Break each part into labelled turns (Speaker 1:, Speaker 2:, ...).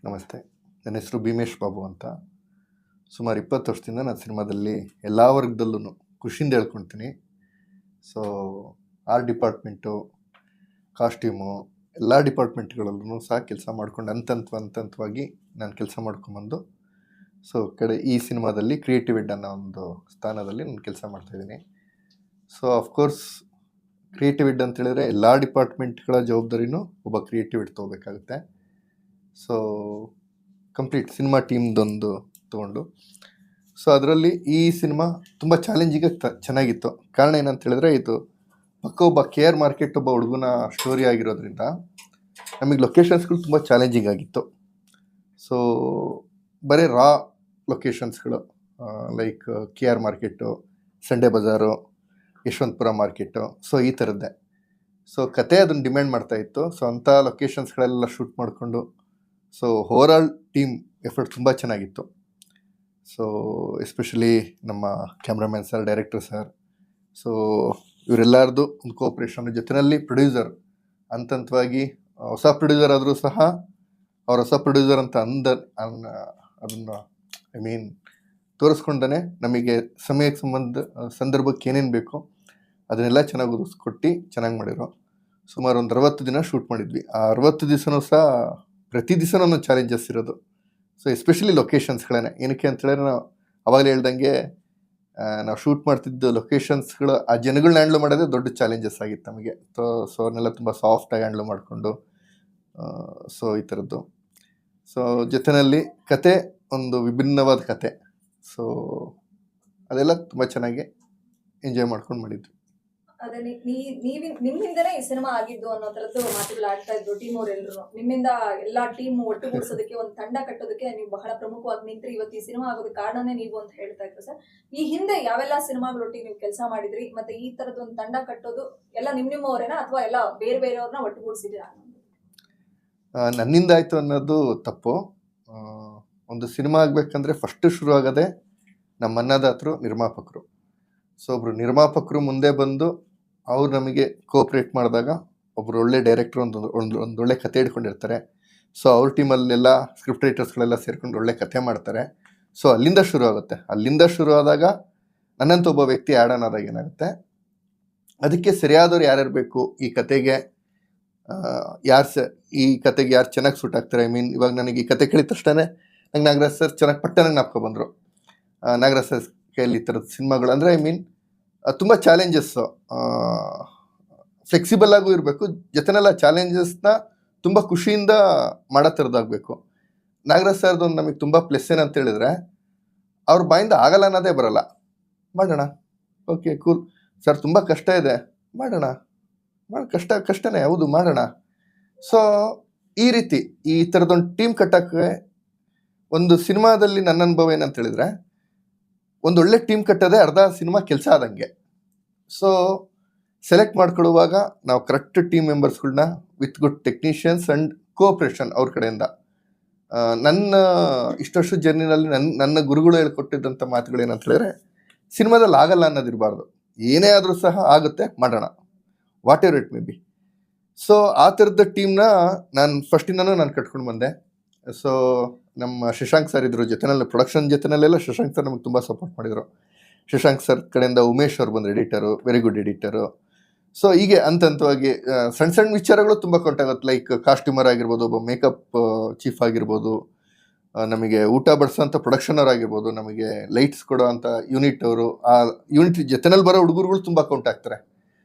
Speaker 1: ನಮಸ್ತೆ. ನನ್ನ ಹೆಸರು ಭೀಮೇಶ್ ಬಾಬು ಅಂತ. ಸುಮಾರು 20 ವರ್ಷದಿಂದ ನಾನು ಸಿನಿಮಾದಲ್ಲಿ ಎಲ್ಲ ವರ್ಗದಲ್ಲೂ ಖುಷಿಯಿಂದ ಹೇಳ್ಕೊಳ್ತೀನಿ. ಸೊ ಆರ್ಟ್ ಡಿಪಾರ್ಟ್ಮೆಂಟು, ಕಾಸ್ಟ್ಯೂಮು ಎಲ್ಲ ಡಿಪಾರ್ಟ್ಮೆಂಟ್ಗಳಲ್ಲೂ ಸಹ ಕೆಲಸ ಮಾಡ್ಕೊಂಡು ಹಂತವಾಗಿ ನಾನು ಕೆಲಸ ಮಾಡ್ಕೊಂಬಂದು ಈ ಸಿನಿಮಾದಲ್ಲಿ ಕ್ರಿಯೇಟಿವ್ ಹೆಡ್ ಅನ್ನೋ ಒಂದು ಸ್ಥಾನದಲ್ಲಿ ನಾನು ಕೆಲಸ ಮಾಡ್ತಾಯಿದ್ದೀನಿ. ಸೊ ಅಫ್ಕೋರ್ಸ್ ಕ್ರಿಯೇಟಿವ್ ಹೆಡ್ ಅಂತ ಹೇಳಿದ್ರೆ ಎಲ್ಲ ಡಿಪಾರ್ಟ್ಮೆಂಟ್ಗಳ ಜವಾಬ್ದಾರಿನೂ ಒಬ್ಬ ಕ್ರಿಯೇಟಿವ್ ಹೆಡ್ ತೊಗೋಬೇಕಾಗುತ್ತೆ. ಸೊ ಕಂಪ್ಲೀಟ್ ಸಿನಿಮಾ ಟೀಮ್ದೊಂದು ತೊಗೊಂಡು ಅದರಲ್ಲಿ ಈ ಸಿನಿಮಾ ತುಂಬ ಚಾಲೆಂಜಿಂಗಾಗಿ ಚೆನ್ನಾಗಿತ್ತು. ಕಾರಣ ಏನಂತ ಹೇಳಿದ್ರೆ ಇದು ಒಬ್ಬ KR ಮಾರ್ಕೆಟ್ ಒಬ್ಬ ಹುಡುಗನ ಸ್ಟೋರಿ ಆಗಿರೋದ್ರಿಂದ ನಮಗೆ ಲೊಕೇಶನ್ಸ್ಗಳು ತುಂಬ ಚಾಲೆಂಜಿಂಗ್ ಆಗಿತ್ತು. ಸೊ ಬರೀ ರಾ ಲೊಕೇಶನ್ಸ್ಗಳು ಲೈಕ್ KR ಮಾರ್ಕೆಟು, ಸಂಡೇ ಬಜಾರು, ಯಶವಂತಪುರ ಮಾರ್ಕೆಟು, ಈ ಥರದ್ದೇ. ಕತೆ ಅದನ್ನು ಡಿಮ್ಯಾಂಡ್ ಮಾಡ್ತಾಯಿತ್ತು. ಅಂಥ ಲೊಕೇಶನ್ಸ್ಗಳೆಲ್ಲ ಶೂಟ್ ಮಾಡಿಕೊಂಡು ಓವರಾಲ್ ಟೀಮ್ ಎಫರ್ಟ್ ತುಂಬ ಚೆನ್ನಾಗಿತ್ತು. ಎಸ್ಪೆಷಲಿ ನಮ್ಮ ಕ್ಯಾಮ್ರಾಮ್ಯಾನ್ ಸರ್, ಡೈರೆಕ್ಟರ್ ಸರ್, ಇವರೆಲ್ಲರದು ಒಂದು ಕೋಆಪ್ರೇಷನ್ ಜೊತೆಯಲ್ಲಿ ಪ್ರೊಡ್ಯೂಸರ್ ಹಂತವಾಗಿ ಹೊಸ ಪ್ರೊಡ್ಯೂಸರ್ ಆದರೂ ಸಹ ಅವ್ರ ಹೊಸ ಪ್ರೊಡ್ಯೂಸರ್ ಅಂತ ಅದನ್ನು ತೋರಿಸ್ಕೊಂಡೇ ನಮಗೆ ಸಮಯಕ್ಕೆ ಸಂದರ್ಭಕ್ಕೆ ಏನೇನು ಬೇಕೋ ಅದನ್ನೆಲ್ಲ ಚೆನ್ನಾಗಿ ಒದಗಿಸ್ಕೊಟ್ಟು ಚೆನ್ನಾಗಿ ಮಾಡಿರೋ. ಸುಮಾರು ಒಂದು 60 ದಿನ ಶೂಟ್ ಮಾಡಿದ್ವಿ. ಆ 60 ದಿವಸನೂ ಸಹ ಪ್ರತಿ ದಿವಸನೂ ಚಾಲೆಂಜಸ್ ಇರೋದು. ಎಸ್ಪೆಷಲಿ ಲೊಕೇಶನ್ಸ್ಗಳೇ. ಏನಕ್ಕೆ ಅಂತೇಳಿದ್ರೆ ನಾವು ಅವಾಗಲೇ ಹೇಳ್ದಂಗೆ ನಾವು ಶೂಟ್ ಮಾಡ್ತಿದ್ದು ಲೊಕೇಶನ್ಸ್ಗಳು, ಆ ಜನಗಳನ್ನ ಹ್ಯಾಂಡ್ಲ್ ಮಾಡೋದೇ ದೊಡ್ಡ ಚಾಲೆಂಜಸ್ ಆಗಿತ್ತು ನಮಗೆ. ಅವ್ರನ್ನೆಲ್ಲ ತುಂಬ ಸಾಫ್ಟಾಗಿ ಹ್ಯಾಂಡ್ಲ್ ಮಾಡಿಕೊಂಡು ಈ ಥರದ್ದು. ಜೊತೆಯಲ್ಲಿ ಕತೆ ಒಂದು ವಿಭಿನ್ನವಾದ ಕತೆ. ಅದೆಲ್ಲ ತುಂಬ ಚೆನ್ನಾಗಿ ಎಂಜಾಯ್ ಮಾಡ್ಕೊಂಡು ಮಾಡಿದ್ವಿ.
Speaker 2: ಅದೇ ನಿಮ್ಮಿಂದನೇ ಈ ಸಿನಿಮಾ ಆಗಿದ್ದು ಅನ್ನೋ ತರದ್ದು ಮಾತುಗಳು ಆಡ್ತಾ ಇದ್ರು ಟೀಮ್ ಅವರೆಲ್ಲರೂ. ನಿಮ್ಮಿಂದ ಎಲ್ಲಾ ಟೀಮ್ ಒಟ್ಟುಗೂಡಿಸೋದಕ್ಕೆ, ಒಂದು ತಂಡ ಕಟ್ಟೋದಕ್ಕೆ ನೀವು ಬಹಳ ಪ್ರಮುಖವಾಗಿ ನಿಂತ್ರಿ. ಇವತ್ತು ಈ ಸಿನಿಮಾ ಆಗೋದಕ್ಕೆ ಕಾರಣನೇ ನೀವು ಅಂತ ಹೇಳ್ತಾ ಇದ್ರು ಸರ್. ಈ ಹಿಂದೆ ಯಾವೆಲ್ಲ ಸಿನಿಮಾಗಳೊಟ್ಟಿಗೆ ನೀವು ಕೆಲಸ ಮಾಡಿದ್ರಿ, ಮತ್ತೆ ಈ ತರದ್ದು ಒಂದು ತಂಡ ಕಟ್ಟೋದು ಎಲ್ಲ ನಿಮ್ಮವರೇನಾ ಅಥವಾ ಎಲ್ಲ ಬೇರೆಯವ್ರನ್ನ ಒಟ್ಟುಗೂಡಿಸಿದ್ದೀರಾ?
Speaker 1: ನನ್ನಿಂದ ಆಯ್ತು ಅನ್ನೋದು ತಪ್ಪು. ಒಂದು ಸಿನಿಮಾ ಆಗ್ಬೇಕಂದ್ರೆ ಫಸ್ಟ್ ಶುರು ಆಗೋದೇ ನಮ್ಮ ಅನ್ನದಾತರು, ನಿರ್ಮಾಪಕರು. ಒಬ್ರು ನಿರ್ಮಾಪಕರು ಮುಂದೆ ಬಂದು ಅವ್ರು ನಮಗೆ ಕೋಆಪ್ರೇಟ್ ಮಾಡಿದಾಗ ಒಬ್ರು ಒಳ್ಳೆ ಡೈರೆಕ್ಟರ್ ಒಂದು ಒಳ್ಳೆ ಕತೆ ಹಿಡ್ಕೊಂಡಿರ್ತಾರೆ. ಅವ್ರ ಟೀಮಲ್ಲೆಲ್ಲ ಸ್ಕ್ರಿಪ್ಟ್ ರೈಟರ್ಸ್ಗಳೆಲ್ಲ ಸೇರ್ಕೊಂಡು ಒಳ್ಳೆ ಕತೆ ಮಾಡ್ತಾರೆ. ಅಲ್ಲಿಂದ ಶುರು ಆಗುತ್ತೆ. ಅಲ್ಲಿಂದ ಶುರು ಆದಾಗ ನನ್ನಂತ ಒಬ್ಬ ವ್ಯಕ್ತಿ ಆ್ಯಡ್ ಆದಾಗ ಏನಾಗುತ್ತೆ, ಅದಕ್ಕೆ ಸರಿಯಾದವ್ರು ಯಾರ್ಯಾರು ಬೇಕು, ಈ ಕತೆಗೆ ಈ ಕತೆಗೆ ಯಾರು ಚೆನ್ನಾಗಿ ಸೂಟ್ ಆಗ್ತಾರೆ. ಇವಾಗ ನನಗೆ ಈ ಕತೆ ಕೇಳಿದ ತಕ್ಷಣ ನಂಗೆ ನಾಗರಾಜ್ ಸರ್ ಚೆನ್ನಾಗಿ ಪಟ್ಟನಂಗೆ ನಾಪ್ಕೊ ಬಂದರು. ನಾಗರಾಜ್ ಸರ್ ಕೈಯಲ್ಲಿ ಈ ಥರದ ಸಿನಿಮಾಗಳು ಅಂದರೆ ತುಂಬ ಚಾಲೆಂಜಸ್ಸು, ಫ್ಲೆಕ್ಸಿಬಲ್ ಆಗೂ ಇರಬೇಕು. ಜೊತೆನೆಲ್ಲ ಚಾಲೆಂಜಸ್ನ ತುಂಬ ಖುಷಿಯಿಂದ ಮಾಡೋ ಥರದ್ದಾಗಬೇಕು. ನಾಗರಾಜ್ ಸರ್ದೊಂದು ನಮಗೆ ತುಂಬ ಪ್ಲಸ್ ಏನಂತ ಹೇಳಿದ್ರೆ, ಅವ್ರ ಬಾಯಿಂದ ಆಗಲ್ಲ ಅನ್ನೋದೇ ಬರಲ್ಲ. ಮಾಡೋಣ, ಓಕೆ ಕೂಲ್ ಸರ್, ತುಂಬ ಕಷ್ಟ ಇದೆ, ಮಾಡೋಣ, ಕಷ್ಟನೇ ಹೌದು, ಮಾಡೋಣ. ಈ ರೀತಿ ಈ ಥರದೊಂದು ಟೀಮ್ ಕಟ್ಟೋಕ್ಕೆ ಒಂದು ಸಿನಿಮಾದಲ್ಲಿ ನನ್ನ ಅನುಭವ ಏನಂತ ಹೇಳಿದ್ರೆ, ಒಂದು ಒಳ್ಳೆ ಟೀಮ್ ಕಟ್ಟೋದೇ ಅರ್ಧ ಸಿನಿಮಾ ಕೆಲಸ ಆದಂಗೆ. ಸೆಲೆಕ್ಟ್ ಮಾಡ್ಕೊಳ್ಳುವಾಗ ನಾವು ಕರೆಕ್ಟ್ ಟೀಮ್ ಮೆಂಬರ್ಸ್ಗಳನ್ನ with good technicians and cooperation ಅವ್ರ ಕಡೆಯಿಂದ. ನನ್ನ ಇಷ್ಟಷ್ಟು ಜರ್ನಿನಲ್ಲಿ ನನ್ನ ಗುರುಗಳು ಹೇಳ್ಕೊಟ್ಟಿದ್ದಂಥ ಮಾತುಗಳೇನಂತ ಹೇಳಿದ್ರೆ, ಸಿನಿಮಾದಲ್ಲಿ ಆಗಲ್ಲ ಅನ್ನೋದಿರಬಾರ್ದು, ಏನೇ ಆದರೂ ಸಹ ಆಗುತ್ತೆ, ಮಾಡೋಣ, what ever it may be. ಆ ಥರದ ಟೀಮ್ನ ನಾನು ಕಟ್ಕೊಂಡು ಬಂದೆ. ನಮ್ಮ ಶಶಾಂಕ್ ಸರ್ ಇದ್ರು ಜೊತೆನಲ್ಲಿ, ಪ್ರೊಡಕ್ಷನ್ ಜೊತೆನಲ್ಲೆಲ್ಲ ಶಶಾಂಕ್ ಸರ್ ನಮಗೆ ತುಂಬ ಸಪೋರ್ಟ್ ಮಾಡಿದರು. ಶಶಾಂಕ್ ಸರ್ ಕಡೆಯಿಂದ ಉಮೇಶ್ ಅವ್ರು ಬಂದರು, ಎಡಿಟರು, ವೆರಿ ಗುಡ್ ಎಡಿಟರು. ಹೀಗೆ ಹಂತವಾಗಿ ಸಣ್ಣ ವಿಚಾರಗಳು ತುಂಬ ಕೊಟ್ಟಾಗುತ್ತೆ. ಲೈಕ್ ಕಾಸ್ಟ್ಯೂಮರ್ ಆಗಿರ್ಬೋದು, ಒಬ್ಬ ಮೇಕಪ್ ಚೀಫ್ ಆಗಿರ್ಬೋದು, ನಮಗೆ ಊಟ ಬಡಿಸೋಂಥ ಪ್ರೊಡಕ್ಷನ್ ಅವ್ರು ಆಗಿರ್ಬೋದು, ನಮಗೆ ಲೈಟ್ಸ್ ಕೊಡೋ ಅಂಥ ಯೂನಿಟ್ ಅವರು, ಆ ಯೂನಿಟ್ ಜೊತೆನಲ್ಲಿ ಬರೋ ಹುಡುಗರುಗಳು ತುಂಬ ಕೌಂಟ್ ಆಗ್ತಾರೆ.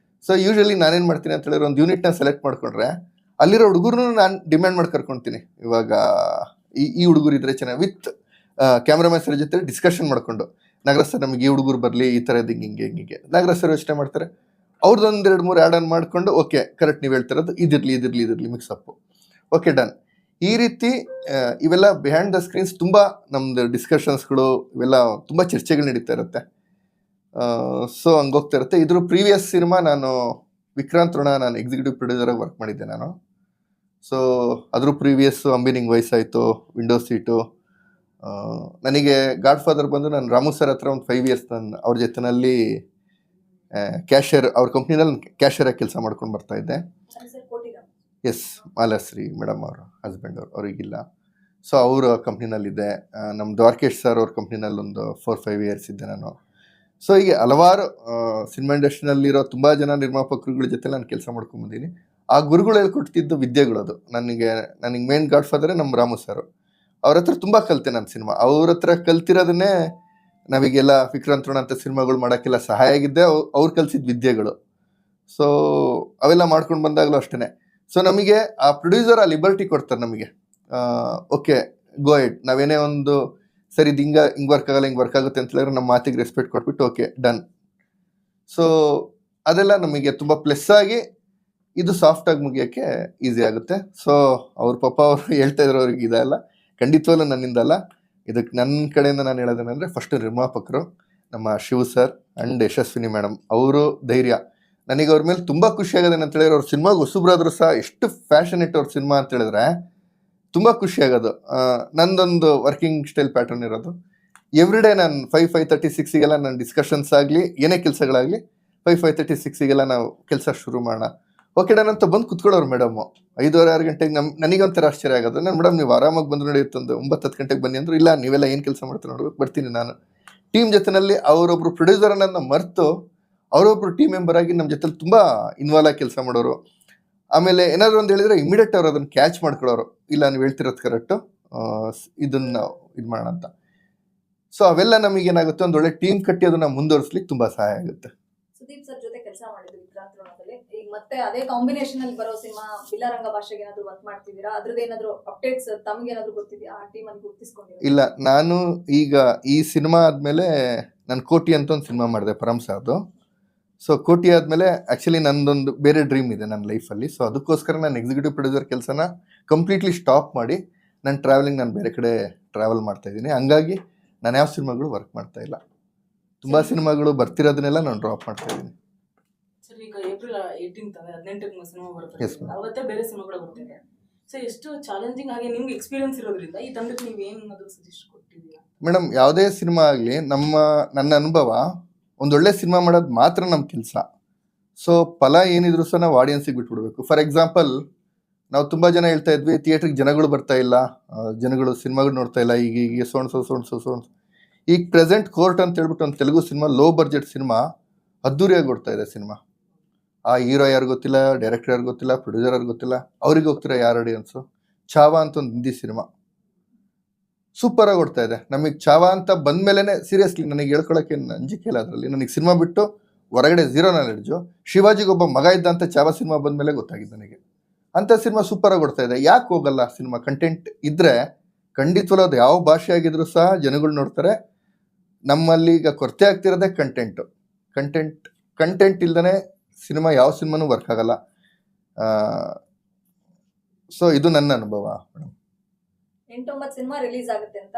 Speaker 1: ಯೂಶ್ವಲಿ ನಾನೇನು ಮಾಡ್ತೀನಿ ಅಂತ ಹೇಳಿದ್ರೆ, ಒಂದು ಯೂನಿಟ್ನ ಸೆಲೆಕ್ಟ್ ಮಾಡಿಕೊಂಡ್ರೆ ಅಲ್ಲಿರೋ ಹುಡುಗರು ನಾನು ಡಿಮ್ಯಾಂಡ್ ಮಾಡಿ ಕರ್ಕೊಳ್ತೀನಿ. ಇವಾಗ ಈ ಹುಡುಗರು ಇದ್ರೆ ಚೆನ್ನಾಗಿ, ವಿತ್ ಕ್ಯಾಮ್ರಾಮನ್ ಸರ್ ಜೊತೆ ಡಿಸ್ಕಷನ್ ಮಾಡಿಕೊಂಡು, ನಾಗರಾಜ್ ಸರ್ ನಮಗೆ ಈ ಹುಡುಗರು ಬರಲಿ, ಈ ಥರದ್ದು ಹಿಂಗೆ ನಾಗರಾಜ್ ಸರ್ ಯೋಚನೆ ಮಾಡ್ತಾರೆ, ಅವ್ರದ್ದೊಂದು 2-3 ಆ್ಯಡ್ ಆನ್ ಮಾಡಿಕೊಂಡು, ಓಕೆ ಕರೆಕ್ಟ್ ನೀವು ಹೇಳ್ತಿರೋದು ಇದಿರಲಿ ಮಿಕ್ಸಪ್ಪು, ಓಕೆ ಡನ್. ಈ ರೀತಿ ಇವೆಲ್ಲ ಬಿಹೈಂಡ್ ದ ಸ್ಕ್ರೀನ್ಸ್ ತುಂಬ ನಮ್ಮದು ಡಿಸ್ಕಷನ್ಸ್ಗಳು, ಇವೆಲ್ಲ ತುಂಬ ಚರ್ಚೆಗಳು ನಡೀತಾ ಇರುತ್ತೆ. ಹಂಗೆ ಹೋಗ್ತಾ ಇರುತ್ತೆ. ಇದ್ರ ಪ್ರೀವಿಯಸ್ ಸಿನಿಮಾ ನಾನು ವಿಕ್ರಾಂತ್ ಋಣ, ನಾನು ಎಕ್ಸಿಕ್ಯೂಟಿವ್ ಪ್ರೊಡ್ಯೂಸರಾಗಿ ವರ್ಕ್ ಮಾಡಿದ್ದೆ ನಾನು. ಅದ್ರ ಪ್ರೀವಿಯಸ್ಸು ಅಂಬಿನಿಂಗ್ ವಯಸ್ಸಾಯಿತು, ವಿಂಡೋ ಸೀಟು. ನನಗೆ ಗಾಡ್ ಫಾದರ್ ಬಂದು ನಾನು ರಾಮು ಸರ್ ಹತ್ರ ಒಂದು 5 ಇಯರ್ಸ್ ನಾನು ಅವ್ರ ಜೊತೆಯಲ್ಲಿ ಕ್ಯಾಶಿಯರ್, ಅವ್ರ ಕಂಪ್ನಿನಲ್ಲಿ ಕ್ಯಾಶಿಯರಾಗಿ ಕೆಲಸ ಮಾಡ್ಕೊಂಡು ಬರ್ತಾಯಿದ್ದೆ. ಎಸ್, ಮಾಲಾಶ್ರೀ ಮೇಡಮ್ ಅವರು ಹಸ್ಬೆಂಡ್ ಅವ್ರಿಗಿಲ್ಲ. ಸೊ ಅವರ ಕಂಪ್ನಿನಲ್ಲಿದ್ದೆ. ನಮ್ಮ ದ್ವಾರಕೇಶ್ ಸರ್ ಅವ್ರ ಕಂಪ್ನಿನಲ್ಲಿ ಒಂದು 4-5 ಇಯರ್ಸ್ ಇದ್ದೆ ನಾನು. ಸೊ ಹೀಗೆ ಹಲವಾರು ಸಿನಿಮಾ ಇಂಡಸ್ಟ್ರಿನಲ್ಲಿರೋ ತುಂಬ ಜನ ನಿರ್ಮಾಪಕರುಗಳ ಜೊತೆ ನಾನು ಕೆಲಸ ಮಾಡ್ಕೊಂಬಂದಿದ್ದೀನಿ. ಆ ಗುರುಗಳು ಹೇಳ್ಕೊಡ್ತಿದ್ದು ವಿದ್ಯೆಗಳು ಅದು. ನನಗೆ ಮೇನ್ ಗಾಡ್ ಫಾದರೇ ನಮ್ಮ ರಾಮು ಸರ್. ಅವ್ರ ಹತ್ರ ತುಂಬ ಕಲಿತೆ ನಾನು ಸಿನಿಮಾ. ಅವ್ರ ಹತ್ರ ಕಲ್ತಿರೋದನ್ನೇ ನಾವೀಗೆಲ್ಲ ವಿಕ್ರಾಂತೋಣ ಅಂತ ಸಿನಿಮಾಗಳು ಮಾಡೋಕ್ಕೆಲ್ಲ ಸಹಾಯ ಆಗಿದ್ದೆ ಅವ್ರು ಕಲಿಸಿದ ವಿದ್ಯೆಗಳು. ಸೊ ಅವೆಲ್ಲ ಮಾಡ್ಕೊಂಡು ಬಂದಾಗಲೂ ಅಷ್ಟೇ. ಸೊ ನಮಗೆ ಆ ಪ್ರೊಡ್ಯೂಸರ್ ಆ ಲಿಬರ್ಟಿ ಕೊಡ್ತಾರೆ ನಮಗೆ. ಓಕೆ ಗೋ ಎಡ್, ನಾವೇನೇ ಒಂದು ಸರಿ ಇದು ಹಿಂಗೆ ವರ್ಕ್ ಆಗಲ್ಲ, ಹಿಂಗೆ ವರ್ಕ್ ಆಗುತ್ತೆ ಅಂತ ಹೇಳಿದ್ರೆ ನಮ್ಮ ಮಾತಿಗೆ ರೆಸ್ಪೆಕ್ಟ್ ಕೊಟ್ಬಿಟ್ಟು ಓಕೆ ಡನ್. ಸೊ ಅದೆಲ್ಲ ನಮಗೆ ತುಂಬ ಪ್ಲಸ್ ಆಗಿ ಇದು ಸಾಫ್ಟಾಗಿ ಮುಗಿಯೋಕ್ಕೆ ಈಸಿ ಆಗುತ್ತೆ. ಸೊ ಅವ್ರ ಪಾಪ ಅವರು ಹೇಳ್ತಾ ಇದ್ರು ಅವ್ರಿಗೆ ಇದಲ್ಲ, ಖಂಡಿತವಾಗ್ಲೂ ನನ್ನಿಂದಲ್ಲ. ಇದಕ್ಕೆ ನನ್ನ ಕಡೆಯಿಂದ ನಾನು ಹೇಳೋದೇನೆಂದರೆ ಫಸ್ಟ್ ನಿರ್ಮಾಪಕರು ನಮ್ಮ Shiv sir and Yashaswini madam, ಅವರು ಧೈರ್ಯ. ನನಗೆ ಅವ್ರ ಮೇಲೆ ತುಂಬ ಖುಷಿ ಆಗೋದೇನು ಅಂತ ಹೇಳಿದ್ರೆ, ಅವ್ರ ಸಿನಿಮಾಗೆ ಹೊಸಬ್ರಾದರೂ ಸಹ ಎಷ್ಟು ಫ್ಯಾಷನೇಟ್ ಅವ್ರ ಸಿನಿಮಾ ಅಂತ ಹೇಳಿದ್ರೆ ತುಂಬ ಖುಷಿ ಆಗೋದು. ನಂದೊಂದು ವರ್ಕಿಂಗ್ ಸ್ಟೈಲ್ ಪ್ಯಾಟರ್ನ್ ಇರೋದು, ಎವ್ರಿಡೇ ನಾನು 5:36 ನನ್ನ ಡಿಸ್ಕಷನ್ಸ್ ಆಗಲಿ ಏನೇ ಕೆಲಸಗಳಾಗಲಿ 5:36 ನಾವು ಕೆಲಸ ಶುರು ಮಾಡೋಣ. ಓಕೆ ಡನ್ ಅಂತ ಬಂದು ಕುತ್ಕೊಳ್ಳೋರು ಮೇಡಮು. 5:30-6 ಗಂಟೆಗೆ ನನಗೊಂಥರ ಆಶ್ಚರ್ಯ ಆಗೋದು. ನಾನು ಮೇಡಮ್ ನೀವು ಆರಾಮಾಗಿ ಬಂದು ನಡೆಯುತ್ತಂದು 9-10 ಗಂಟೆಗೆ ಬನ್ನಿ ಅಂದರು. ಇಲ್ಲ ನೀವೆಲ್ಲ ಏನು ಕೆಲಸ ಮಾಡ್ತಾರೆ ನೋಡ್ಬೇಕು, ಬರ್ತೀನಿ ನಾನು. ಟೀಮ್ ಜೊತೆಯಲ್ಲಿ ಅವರೊಬ್ಬರು ಪ್ರೊಡ್ಯೂಸರನ್ನು ಮರೆತು ಅವರೊಬ್ಬರು ಟೀಮ್ ಮೆಂಬರ್ ಆಗಿ ನಮ್ಮ ಜೊತೆಲಿ ತುಂಬ ಇನ್ವಾಲ್ವ್ ಆಗಿ ಕೆಲಸ ಮಾಡೋರು. ಆಮೇಲೆ ಏನಾದರೂ ಒಂದು ಹೇಳಿದರೆ ಇಮಿಡಿಯೇಟ್ ಅವ್ರು ಅದನ್ನು ಕ್ಯಾಚ್ ಮಾಡ್ಕೊಳ್ಳೋರು. ಇಲ್ಲ ನೀವು ಹೇಳ್ತಿರೋದು ಕರೆಕ್ಟು, ಇದನ್ನು ಇದು ಮಾಡೋಣ ಅಂತ. ಸೊ ಅವೆಲ್ಲ ನಮಗೇನಾಗುತ್ತೆ, ಒಂದು ಒಳ್ಳೆ ಟೀಮ್ ಕಟ್ಟಿ ಅದನ್ನು ಮುಂದುವರಿಸ್ಲಿಕ್ಕೆ ತುಂಬ ಸಹಾಯ ಆಗುತ್ತೆ.
Speaker 2: ಸುದೀಪ್ ಸರ್ ಜೊತೆ ಕೆಲಸ ಮಾಡಿದ್ವಿ ವಿಕ್ರಾಂತೋಣದಲ್ಲಿ. ಈಗ ಮತ್ತೆ ಅದೇ ಕಾಂಬಿನೇಷನ್ ಅಲ್ಲಿ ಬರೋ ಸಿನಿಮಾ ಬಿಲ್ಲರಂಗ ಭಾಷೆಗೆ ಏನಾದ್ರು ವರ್ಕ್ ಮಾಡ್ತಿದ್ದೀರಾ? ಅದ್ರದ್ದು ಏನಾದ್ರು ಅಪ್ಡೇಟ್ಸ್ ತಮ್ಗೇನಾದ್ರು ಗೊತ್ತಿದೆಯಾ? ಆ ಟೀಮ್ ಅಲ್ಲಿ ಗುರ್ತಿಸ್ಕೊಂಡಿದ್ದೀರಾ?
Speaker 1: ಇಲ್ಲ, ನಾನು ಈಗ ಈ ಸಿನಿಮಾ ಆದಮೇಲೆ ನಾನು ಕೋಟಿ ಅಂತ ಒಂದು ಸಿನಿಮಾ ಮಾಡಿದೆ ಪರಮ್ ಸಾರ್ದು. ಸೊ ಕೋಟಿ ಆದಮೇಲೆ ಆ್ಯಕ್ಚುಲಿ ನನ್ನದೊಂದು ಬೇರೆ ಡ್ರೀಮ್ ಇದೆ ನನ್ನ ಲೈಫಲ್ಲಿ. ಸೊ ಅದಕ್ಕೋಸ್ಕರ ನಾನು ಎಕ್ಸಿಕ್ಯೂಟಿವ್ ಪ್ರೊಡ್ಯೂಸರ್ ಕೆಲಸನ ಕಂಪ್ಲೀಟ್ಲಿ ಸ್ಟಾಪ್ ಮಾಡಿ ನನ್ನ ಟ್ರಾವೆಲಿಂಗ್ ನಾನು ಬೇರೆ ಕಡೆ ಟ್ರಾವೆಲ್ ಮಾಡ್ತಾಯಿದ್ದೀನಿ. ಹಂಗಾಗಿ ನಾನು ಯಾವ ಸಿನಿಮಾಗಳು ವರ್ಕ್ ಮಾಡ್ತಾ ಇಲ್ಲ. ತುಂಬ ಸಿನಿಮಾಗಳು ಬರ್ತಿರೋದನ್ನೆಲ್ಲ ನಾನು ಡ್ರಾಪ್ ಮಾಡ್ತಾಯಿದ್ದೀನಿ.
Speaker 3: ಸರ್ ಈಗ ಏಪ್ರಿಲ್ 18 ಅಂದರೆ 18ಕ್ಕೆ ಸಿನಿಮಾ ಬರುತ್ತೆ.
Speaker 1: Yes, ma'am.
Speaker 3: ಅವತ್ತೇ ಬೇರೆ ಸಿನಿಮಾಗಳು ಬರ್ತಿದೆ. ಸೊ ಎಷ್ಟು ಚಾಲೆಂಜಿಂಗ್ ಹಾಗೆ ನಿಮ್ಗೆ ಎಕ್ಸ್ಪೀರಿಯನ್ಸ್ ಇರೋದ್ರಿಂದ ಈ ತಂಡಕ್ಕೆ ನೀವು ಏನಾದರೂ ಸಜೆಸ್ಟ್ ಕೊಟ್ಟಿದ್ದೀರಾ?
Speaker 1: ಮೇಡಮ್, ಯಾವುದೇ ಸಿನಿಮಾ ಆಗಲಿ ನನ್ನ ಅನುಭವ, ಒಂದೊಳ್ಳೆ ಸಿನಿಮಾ ಮಾಡೋದು ಮಾತ್ರ ನಮ್ಮ ಕೆಲಸ. ಸೊ ಫಲ ಏನಿದ್ರು ಸಹ ನಾವು ಆಡಿಯನ್ಸಿಗೆ ಬಿಟ್ಬಿಡ್ಬೇಕು. ಫಾರ್ ಎಕ್ಸಾಂಪಲ್, ನಾವು ತುಂಬ ಜನ ಹೇಳ್ತಾ ಇದ್ವಿ ಥಿಯೇಟ್ರಿಗೆ ಜನಗಳು ಬರ್ತಾ ಇಲ್ಲ, ಜನಗಳು ಸಿನಿಮಾಗಳು ನೋಡ್ತಾ ಇಲ್ಲ, ಈಗ ಸೋಣ್ಸು. ಈಗ ಪ್ರೆಸೆಂಟ್ ಕೋರ್ಟ್ ಅಂತ ಹೇಳ್ಬಿಟ್ಟು ಒಂದು Telugu cinema, low budget cinema, ಅದ್ದೂರಿಯಾಗಿ ಓಡ್ತಾ ಇದೆ ಸಿನಿಮಾ. ಆ ಹೀರೋ ಯಾರು ಗೊತ್ತಿಲ್ಲ, ಡೈರೆಕ್ಟರ್ ಯಾರು ಗೊತ್ತಿಲ್ಲ, ಪ್ರೊಡ್ಯೂಸರ್ ಯಾರು ಗೊತ್ತಿಲ್ಲ, ಅವ್ರಿಗೆ ಹೋಗ್ತಿರೋ ಯಾರು ಆಡಿಯನ್ಸು. ಚಾವಾ ಅಂತ ಒಂದು ಹಿಂದಿ ಸಿನಿಮಾ ಸೂಪರಾಗಿ ಓಡ್ತಾ ಇದೆ. ನಮಗೆ ಚಾವಾ ಅಂತ ಬಂದಮೇಲೆ ಸೀರಿಯಸ್ಲಿ ನನಗೆ ಹೇಳ್ಕೊಳಕ್ಕೆ ಅಂಜಿಕೆ ಇಲ್ಲ. ಅದರಲ್ಲಿ ನನಗೆ ಸಿನಿಮಾ ಬಿಟ್ಟು ಹೊರಗಡೆ ಝೀರೋ ನಾಲೆಡ್ಜು. ಶಿವಾಜಿಗೆ ಒಬ್ಬ ಮಗ ಇದ್ದ ಅಂತ ಚಾವಾ ಸಿನಿಮಾ ಬಂದಮೇಲೆ ಗೊತ್ತಾಗಿದೆ ನನಗೆ. ಅಂಥ ಸಿನಿಮಾ ಸೂಪರಾಗಿ ಓಡ್ತಾ ಇದೆ. ಯಾಕೆ ಹೋಗಲ್ಲ ಸಿನಿಮಾ? ಕಂಟೆಂಟ್ ಇದ್ದರೆ ಖಂಡಿತವಲ್ಲ, ಅದು ಯಾವ ಭಾಷೆ ಆಗಿದ್ರು ಸಹ ಜನಗಳು ನೋಡ್ತಾರೆ. ನಮ್ಮಲ್ಲಿ ಈಗ ಕೊರತೆ ಆಗ್ತಿರೋದೇ ಕಂಟೆಂಟ್ ಇಲ್ದೇ ಸಿನಿಮಾ ಯಾವ ಸಿನಿಮಾನೂ ವರ್ಕ್ ಆಗಲ್ಲ. ಸೊ ಇದು ನನ್ನ ಅನುಭವ ಮೇಡಮ್.
Speaker 2: 8-9 ಸಿನಿಮಾ ರಿಲೀಸ್ ಆಗುತ್ತೆ ಅಂತ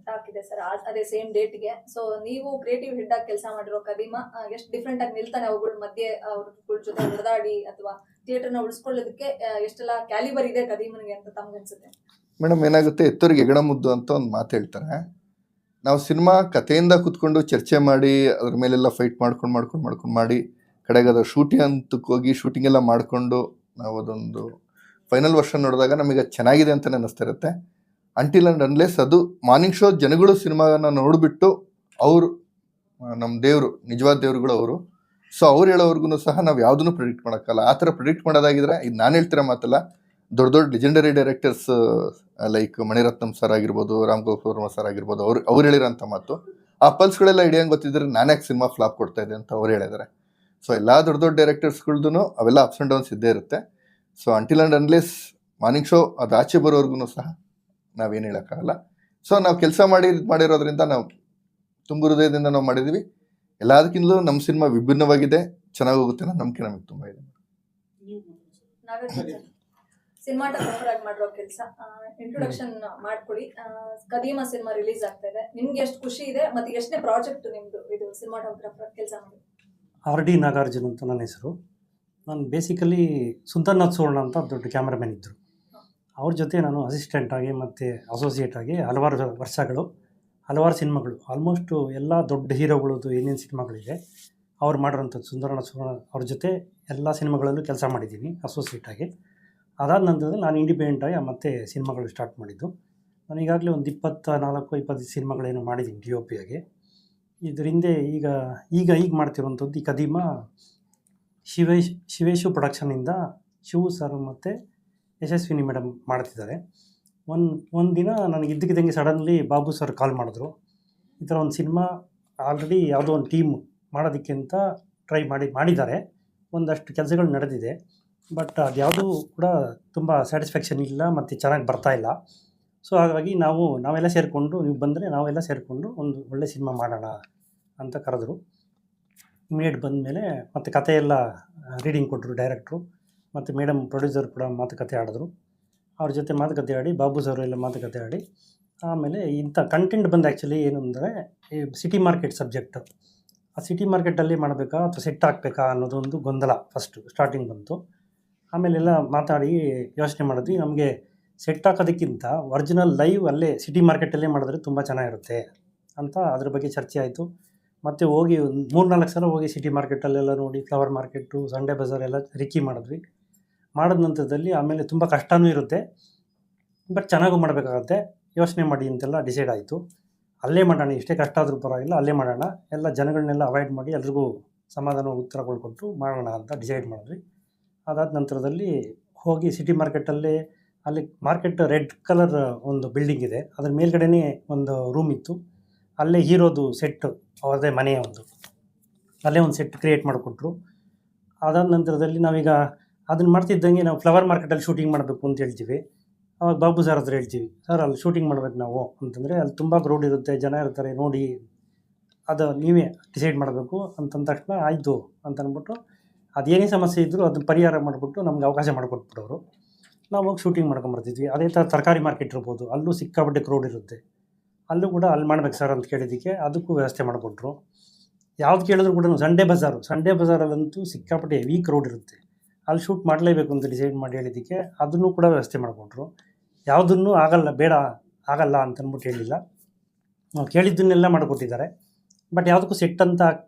Speaker 2: ಟಾಕ್ ಇದೆ ಸರ್, ಅದೇ ಸೇಮ್ ಡೇಟ್ಗೆ. ಸೊ ನೀವು ಕ್ರಿಯೇಟಿವ್ ಹೆಡ್ ಆಗಿ ಕೆಲಸ ಮಾಡಿರೋ ಕದೀಮ ಎಷ್ಟು ಡಿಫ್ರೆಂಟ್ ಆಗಿ ನಿಲ್ತಾನೆ ಅವುಗಳ ಮಧ್ಯೆ, ಅವ್ರ ಜೊತೆ ಹೊಡೆದಾಡಿ ಅಥವಾ ಥಿಯೇಟರ್ನ ಉಳಿಸ್ಕೊಳ್ಳೋದಕ್ಕೆ ಎಷ್ಟೆಲ್ಲ ಕ್ಯಾಲಿಬರ್ ಇದೆ ಕದೀಮನಿಗೆ ಅಂತ ತಮ್ಗನ್ಸುತ್ತೆ?
Speaker 1: ಮೇಡಮ್, ಏನಾಗುತ್ತೆ, ಎತ್ತೋರಿಗೆ ಹೆಗಣ ಮುದ್ದು ಅಂತ ಒಂದು ಮಾತು ಹೇಳ್ತಾರೆ. ನಾವು ಸಿನಿಮಾ ಕಥೆಯಿಂದ ಕೂತ್ಕೊಂಡು ಚರ್ಚೆ ಮಾಡಿ ಅದ್ರ ಮೇಲೆಲ್ಲ ಫೈಟ್ ಮಾಡ್ಕೊಂಡು ಮಾಡಿ ಕಡೆಗೆ ಅದರ ಶೂಟಿಂಗ್ ಅಂತಕ್ಕೆ ಹೋಗಿ ಶೂಟಿಂಗ್ ಎಲ್ಲ ಮಾಡಿಕೊಂಡು ನಾವು ಅದೊಂದು ಫೈನಲ್ ವರ್ಷನ್ ನೋಡಿದಾಗ ನಮಗೆ ಚೆನ್ನಾಗಿದೆ ಅಂತಲೇ ಅನ್ನಿಸ್ತಾ ಇರುತ್ತೆ. ಅಂಟಿಲ್ ಆ್ಯಂಡ್ ಅನ್ಲೆಸ್ ಅದು ಮಾರ್ನಿಂಗ್ ಶೋ ಜನಗಳು ಸಿನಿಮಾನ ನೋಡಿಬಿಟ್ಟು ಅವರು ನಮ್ಮ ದೇವರು, ನಿಜವಾದ ದೇವರುಗಳು ಅವರು. ಸೊ ಅವ್ರು ಹೇಳೋವರೆಗೂ ಸಹ ನಾವು ಯಾವುದನ್ನು ಪ್ರಿಡಿಕ್ಟ್ ಮಾಡೋಕ್ಕಲ್ಲ. ಆ ಥರ ಪ್ರಿಡಿಕ್ಟ್ ಮಾಡೋದಾಗಿದ್ರೆ, ಇದು ನಾನು ಹೇಳ್ತಿರೋ ಮಾತಲ್ಲ, ದೊಡ್ಡ legendary directors like Mani Ratnam sir ಆಗಿರ್ಬೋದು, ರಾಮ್ ಗೋಪಾಲ್ ವರ್ಮ ಸರ್ ಆಗಿರ್ಬೋದು, ಅವ್ರು ಹೇಳಿರೋಂಥ ಮಾತು. ಆ ಪಲ್ಸ್ಗಳೆಲ್ಲ ಹಿಡಿಯಂಗೆ ಗೊತ್ತಿದ್ರೆ ನಾನ್ಯಾಕೆ ಸಿನಿಮಾ ಫ್ಲಾಪ್ ಕೊಡ್ತಾ ಇದೆ ಅಂತ ಅವ್ರು ಹೇಳಿದ್ದಾರೆ. ಸೊ ಎಲ್ಲ ದೊಡ್ಡ ಡೈರೆಕ್ಟರ್ಸ್ಗಳ್ದು ಅವೆಲ್ಲ ಅಪ್ಸ್ ಆ್ಯಂಡ್ ಡೌನ್ಸ್ ಇದ್ದೇ ಇರುತ್ತೆ. So until and unless morning show ಅದು ಆಚೆ ಬರೋವರೆಗೂ ಸಹ ನಾವೇನು ಹೇಳೋಕ್ಕಾಗಲ್ಲ. ಸೊ ನಾವು ಕೆಲಸ ಮಾಡಿರೋದ್ರಿಂದ ನಾವು ತುಂಬ ಹೃದಯದಿಂದ ನಾವು ಮಾಡಿದ್ದೀವಿ. ಎಲ್ಲದಕ್ಕಿಂತಲೂ ನಮ್ಮ ಸಿನಿಮಾ ವಿಭಿನ್ನವಾಗಿದೆ, ಚೆನ್ನಾಗಿ ಹೋಗುತ್ತೆ ಅನ್ನೋ ನಂಬಿಕೆ ನಮಗೆ ತುಂಬ ಇದೆ.
Speaker 2: ಸಿನಿಮಾಟೋಗ್ರಾಫರ್ ಆಗಿ ಮಾಡಿರೋ ಕೆಲಸ, ಇಂಟ್ರೊಡಕ್ಷನ್ ಮಾಡ್ಕೊಡಿ. ಕದೀಮ ಸಿನಿಮಾ ರಿಲೀಸ್ ಆಗ್ತಾ ಇದೆ, ನಿಮ್ಗೆ ಎಷ್ಟು ಖುಷಿ ಇದೆ ಮತ್ತೆ ಎಷ್ಟನೇ ಪ್ರಾಜೆಕ್ಟ್ ನಿಮ್ದು ಇದು ಸಿನಿಮಾಟೋಗ್ರಾಫರ್ ಕೆಲಸ ಮಾಡಿ?
Speaker 4: RD ನಾಗಾರ್ಜುನ್ ಅಂತ ನನ್ನ ಹೆಸರು. ನಾನು ಬೇಸಿಕಲಿ ಸುಂದರ್ನಾಥ್ ಸುವರ್ಣ ಅಂತ ದೊಡ್ಡ ಕ್ಯಾಮ್ರಾಮನ್ ಇದ್ದರು. ಅವ್ರ ಜೊತೆ ನಾನು ಅಸಿಸ್ಟೆಂಟಾಗಿ ಮತ್ತು ಅಸೋಸಿಯೇಟ್ ಆಗಿ ಹಲವಾರು ಸಿನಿಮಾಗಳು, ಆಲ್ಮೋಸ್ಟು ಎಲ್ಲ ದೊಡ್ಡ ಹೀರೋಗಳದ್ದು ಏನೇನು ಸಿನಿಮಾಗಳಿದೆ ಅವ್ರು ಮಾಡಿರೋಂಥದ್ದು ಸುಂದರ್ನಾಥ್ ಸುವರ್ಣ ಅವ್ರ ಜೊತೆ ಎಲ್ಲ ಸಿನಿಮಾಗಳಲ್ಲೂ ಕೆಲಸ ಮಾಡಿದ್ದೀನಿ ಅಸೋಸಿಯೇಟಾಗಿ. ಅದಾದ ನಂತರ ನಾನು ಇಂಡಿಪೆಂಡೆಂಟಾಗಿ ಮತ್ತೆ ಸಿನಿಮಾಗಳು ಸ್ಟಾರ್ಟ್ ಮಾಡಿದ್ದು. ನಾನು ಈಗಾಗಲೇ ಒಂದು 24-25 ಸಿನಿಮಾಗಳೇನು ಮಾಡಿದ್ದೀನಿ ಡಿ ಒ ಪಿಯಾಗಿ. ಇದ್ರ ಹಿಂದೆ ಈಗ ಮಾಡ್ತಿರುವಂಥದ್ದು ಈ ಕದೀಮ ಶಿವೇಶು ಪ್ರೊಡಕ್ಷನಿಂದ ಶಿವು ಸರ್ ಮತ್ತು ಯಶಸ್ವಿನಿ ಮೇಡಮ್ ಮಾಡ್ತಿದ್ದಾರೆ. ಒಂದು ದಿನ ನನಗೆ ಇದ್ದಕ್ಕಿದ್ದಂಗೆ ಸಡನ್ಲಿ ಬಾಬು ಸರ್ ಕಾಲ್ ಮಾಡಿದ್ರು, ಈ ಥರ ಒಂದು ಸಿನಿಮಾ ಆಲ್ರೆಡಿ ಯಾವುದೋ ಒಂದು ಟೀಮ್ ಮಾಡೋದಕ್ಕೆ ಅಂತ ಟ್ರೈ ಮಾಡಿದ್ದಾರೆ, ಒಂದಷ್ಟು ಕೆಲಸಗಳು ನಡೆದಿದೆ, ಬಟ್ ಅದ್ಯಾವುದೂ ಕೂಡ ತುಂಬ ಸ್ಯಾಟಿಸ್ಫ್ಯಾಕ್ಷನ್ ಇಲ್ಲ ಮತ್ತು ಚೆನ್ನಾಗಿ ಬರ್ತಾಯಿಲ್ಲ. ಸೊ ಹಾಗಾಗಿ ನಾವೆಲ್ಲ ಸೇರಿಕೊಂಡು, ನೀವು ಬಂದರೆ ನಾವೆಲ್ಲ ಸೇರಿಕೊಂಡು ಒಂದು ಒಳ್ಳೆ ಸಿನಿಮಾ ಮಾಡೋಣ ಅಂತ ಕರೆದ್ರು. ಇಮಿಡಿಯೇಟ್ ಬಂದಮೇಲೆ ಮತ್ತು ಕತೆ ಎಲ್ಲ ರೀಡಿಂಗ್ ಕೊಟ್ಟರು ಡೈರೆಕ್ಟ್ರು, ಮತ್ತು ಮೇಡಮ್ ಪ್ರೊಡ್ಯೂಸರ್ ಕೂಡ ಮಾತುಕತೆ ಆಡಿದ್ರು. ಅವ್ರ ಜೊತೆ ಮಾತುಕತೆ ಆಡಿ, ಬಾಬು ಸರ್ ಎಲ್ಲ ಮಾತುಕತೆ ಆಡಿ, ಆಮೇಲೆ ಇಂಥ ಕಂಟೆಂಟ್ ಬಂದು ಆ್ಯಕ್ಚುಲಿ ಏನಂದರೆ ಈ ಸಿಟಿ ಮಾರ್ಕೆಟ್ ಸಬ್ಜೆಕ್ಟ್. ಆ ಸಿಟಿ ಮಾರ್ಕೆಟಲ್ಲಿ ಮಾಡಬೇಕಾ ಅಥವಾ ಸೆಟ್ ಹಾಕಬೇಕಾ ಅನ್ನೋದೊಂದು ಗೊಂದಲ ಫಸ್ಟು ಸ್ಟಾರ್ಟಿಂಗ್ ಬಂತು. ಆಮೇಲೆಲ್ಲ ಮಾತಾಡಿ ಯೋಚನೆ ಮಾಡಿದ್ವಿ, ನಮಗೆ ಸೆಟ್ ಹಾಕೋದಕ್ಕಿಂತ ಒರಿಜಿನಲ್ ಲೈವ್ ಅಲ್ಲೇ ಸಿಟಿ ಮಾರ್ಕೆಟಲ್ಲೇ ಮಾಡಿದ್ರೆ ತುಂಬ ಚೆನ್ನಾಗಿರುತ್ತೆ ಅಂತ ಅದ್ರ ಬಗ್ಗೆ ಚರ್ಚೆ ಆಯಿತು. ಮತ್ತು ಹೋಗಿ ಒಂದು 3-4 ಸಲ ಹೋಗಿ ಸಿಟಿ ಮಾರ್ಕೆಟಲ್ಲೆಲ್ಲ ನೋಡಿ, ಫ್ಲವರ್ ಮಾರ್ಕೆಟು, ಸಂಡೇ ಬಜಾರ್ ಎಲ್ಲ ರಿಕ್ಕಿ ಮಾಡಿದ್ವಿ. ಮಾಡಿದ ನಂತರದಲ್ಲಿ ಆಮೇಲೆ ತುಂಬ ಕಷ್ಟವೂ ಇರುತ್ತೆ, ಬಟ್ ಚೆನ್ನಾಗೂ ಮಾಡಬೇಕಾಗತ್ತೆ, ಯೋಚನೆ ಮಾಡಿ ಅಂತೆಲ್ಲ ಡಿಸೈಡ್ ಆಯಿತು. ಅಲ್ಲೇ ಮಾಡೋಣ, ಎಷ್ಟೇ ಕಷ್ಟ ಆದರೂ ಪರವಾಗಿಲ್ಲ, ಅಲ್ಲೇ ಮಾಡೋಣ, ಎಲ್ಲ ಜನಗಳನ್ನೆಲ್ಲ ಅವಾಯ್ಡ್ ಮಾಡಿ ಎಲ್ರಿಗೂ ಸಮಾಧಾನ ಉತ್ತರಗಳು ಕೊಟ್ಟು ಮಾಡೋಣ ಅಂತ ಡಿಸೈಡ್ ಮಾಡಿದ್ವಿ. ಅದಾದ ನಂತರದಲ್ಲಿ ಹೋಗಿ ಸಿಟಿ ಮಾರ್ಕೆಟಲ್ಲೇ, ಅಲ್ಲಿ ಮಾರ್ಕೆಟ್ ರೆಡ್ ಕಲರ್ ಒಂದು ಬಿಲ್ಡಿಂಗ್ ಇದೆ, ಅದ್ರ ಮೇಲ್ಗಡೆನೇ ಒಂದು ರೂಮ್ ಇತ್ತು, ಅಲ್ಲೇ ಹೀರೋದು ಸೆಟ್, ಅವ್ರದ್ದೇ ಮನೆಯ ಅಲ್ಲೇ ಒಂದು ಸೆಟ್ ಕ್ರಿಯೇಟ್ ಮಾಡಿಕೊಟ್ರು. ಅದಾದ ನಂತರದಲ್ಲಿ ನಾವೀಗ ಅದನ್ನು ಮಾಡ್ತಿದ್ದಂಗೆ ನಾವು ಫ್ಲವರ್ ಮಾರ್ಕೆಟಲ್ಲಿ ಶೂಟಿಂಗ್ ಮಾಡಬೇಕು ಅಂತ ಹೇಳ್ತೀವಿ. ಅವಾಗ ಬಾಬು ಸರ್ ಹತ್ರ ಹೇಳ್ತೀವಿ, ಸರ್ ಅಲ್ಲಿ ಶೂಟಿಂಗ್ ಮಾಡ್ಬೇಕು ನಾವು ಅಂತಂದರೆ, ಅಲ್ಲಿ ತುಂಬ ಕ್ರೌಡ್ ಇರುತ್ತೆ, ಜನ ಇರ್ತಾರೆ, ನೋಡಿ ಅದು ನೀವೇ ಡಿಸೈಡ್ ಮಾಡಬೇಕು ಅಂತಂದ ತಕ್ಷಣ ಆಯಿತು ಅಂತಂದ್ಬಿಟ್ಟು, ಅದೇನೇ ಸಮಸ್ಯೆ ಇದ್ದರೂ ಅದನ್ನು ಪರಿಹಾರ ಮಾಡಿಬಿಟ್ಟು ನಮ್ಗೆ ಅವಕಾಶ ಮಾಡಿಕೊಟ್ಬಿಡೋರು. ನಾವು ಹೋಗಿ ಶೂಟಿಂಗ್ ಮಾಡ್ಕೊಂಬರ್ತಿದ್ವಿ. ಅದೇ ಥರ ತರಕಾರಿ ಮಾರ್ಕೆಟ್ ಇರ್ಬೋದು, ಅಲ್ಲೂ ಸಿಕ್ಕಾಪಟ್ಟೆ ಕ್ರೌಡ್ ಇರುತ್ತೆ, ಅಲ್ಲೂ ಕೂಡ ಅಲ್ಲಿ ಮಾಡ್ಬೇಕು ಸರ್ ಅಂತ ಕೇಳಿದ್ದಕ್ಕೆ ಅದಕ್ಕೂ ವ್ಯವಸ್ಥೆ ಮಾಡಿಕೊಟ್ರು. ಯಾವ್ದು ಕೇಳಿದ್ರು ಕೂಡ ಸಂಡೇ ಬಜಾರಲ್ಲಂತೂ ಸಿಕ್ಕಾಪಟ್ಟೆ ಹೆವಿ ಕ್ರೌಡ್ ಇರುತ್ತೆ, ಅಲ್ಲಿ ಶೂಟ್ ಮಾಡಲೇಬೇಕು ಅಂತ ಡಿಸೈಡ್ ಮಾಡಿ ಹೇಳಿದ್ದಕ್ಕೆ ಅದನ್ನು ಕೂಡ ವ್ಯವಸ್ಥೆ ಮಾಡಿಕೊಟ್ರು. ಯಾವುದನ್ನು ಆಗಲ್ಲ ಅಂತಂದ್ಬಿಟ್ಟು ಹೇಳಿಲ್ಲ, ನಾವು ಕೇಳಿದ್ದನ್ನೆಲ್ಲ ಮಾಡಿಕೊಟ್ಟಿದ್ದಾರೆ. ಬಟ್ ಯಾವುದಕ್ಕೂ ಸೆಟ್ ಅಂತ